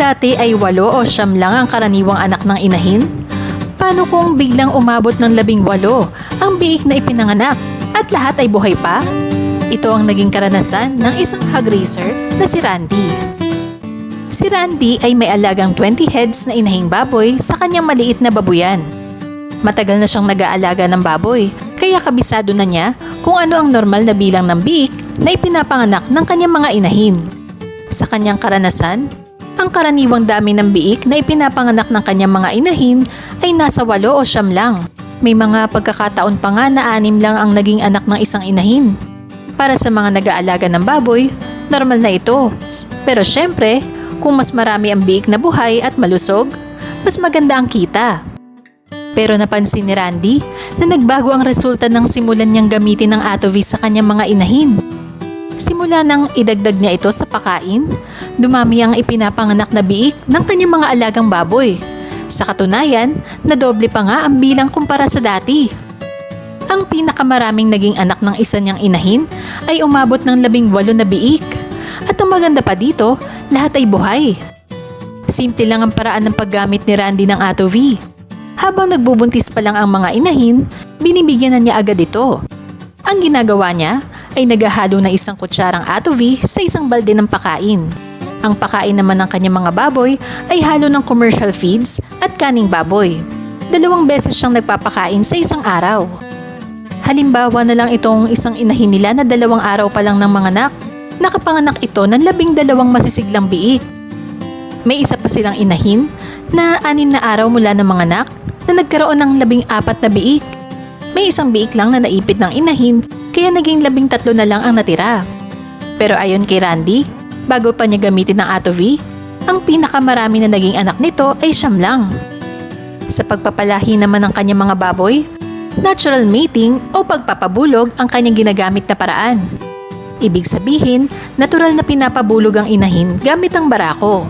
dati ay 8 o 9 lang ang karaniwang anak ng inahin, paano kung biglang umabot ng 18 ang biik na ipinanganak at lahat ay buhay pa? Ito ang naging karanasan ng isang hog raiser na si Randy. Si Randy ay may alagang 20 heads na inahing baboy sa kanyang maliit na babuyan. Matagal na siyang nag-aalaga ng baboy, kaya kabisado na niya kung ano ang normal na bilang ng biik na ipinapanganak ng kanyang mga inahin. Sa kanyang karanasan, ang karaniwang dami ng biik na ipinapanganak ng kanyang mga inahin ay nasa 8 o 9 lang. May mga pagkakataon pa nga na 6 lang ang naging anak ng isang inahin. Para sa mga nag-aalaga ng baboy, normal na ito. Pero syempre, kung mas marami ang biik na buhay at malusog, mas maganda ang kita. Pero napansin ni Randy na nagbago ang resulta ng simulan niyang gamitin ng Attovy sa kanyang mga inahin. Simula nang idagdag niya ito sa pakain, dumami ang ipinapanganak na biik ng kanyang mga alagang baboy. Sa katunayan, nadoble pa nga ang bilang kumpara sa dati. Ang pinakamaraming naging anak ng isa niyang inahin ay umabot ng 18 na biik. At ang maganda pa dito, lahat ay buhay. Simple lang ang paraan ng paggamit ni Randy ng Attovy. Habang nagbubuntis pa lang ang mga inahin, binibigyan na niya agad ito. Ang ginagawa niya ay naghahalo ng 1 kutsarang Attovy sa isang balde ng pakain. Ang pakain naman ng kanyang mga baboy ay halo ng commercial feeds at kaning baboy. 2 beses siyang nagpapakain sa isang araw. Halimbawa na lang itong isang inahin nila na 2 araw pa lang ng manganak, nakapanganak ito ng 12 masisiglang biik. May isa pa silang inahin na 6 na araw mula ng manganak na nagkaroon ng 14 na biik. May isang biik lang na naipit ng inahin kaya naging 13 na lang ang natira. Pero ayon kay Randy, bago pa niya gamitin ng Attovy, ang pinakamarami na naging anak nito ay 9 lang. Sa pagpapalahi naman ng kanyang mga baboy, natural mating o pagpapabulog ang kanyang ginagamit na paraan. Ibig sabihin, natural na pinapabulog ang inahin gamit ang barako.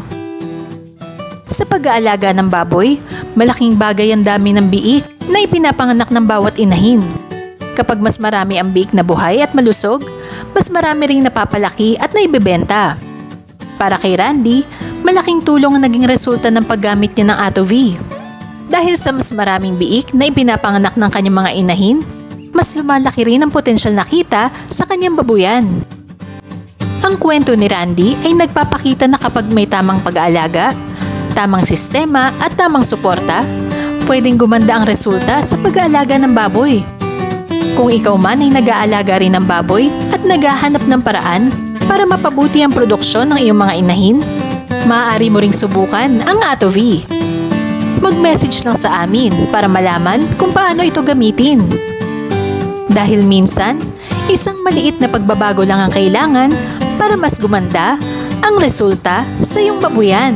Sa pag-aalaga ng baboy, malaking bagay ang dami ng biik na ipinapanganak ng bawat inahin. Kapag mas marami ang biik na buhay at malusog, mas marami ring napapalaki at naibebenta. Para kay Randy, malaking tulong ang naging resulta ng paggamit niya ng Attovy. Dahil sa mas maraming biik na ipinapanganak ng kanyang mga inahin, mas lumalaki rin ang potensyal na kita sa kanyang babuyan. Ang kwento ni Randy ay nagpapakita na kapag may tamang pag-aalaga, tamang sistema at tamang suporta, pwedeng gumanda ang resulta sa pag-aalaga ng baboy. Kung ikaw man ay nag-aalaga rin ng baboy at naghahanap ng paraan para mapabuti ang produksyon ng iyong mga inahin, maaari mo ring subukan ang Attovy. Mag-message lang sa amin para malaman kung paano ito gamitin. Dahil minsan, isang maliit na pagbabago lang ang kailangan para mas gumanda ang resulta sa iyong babuyan.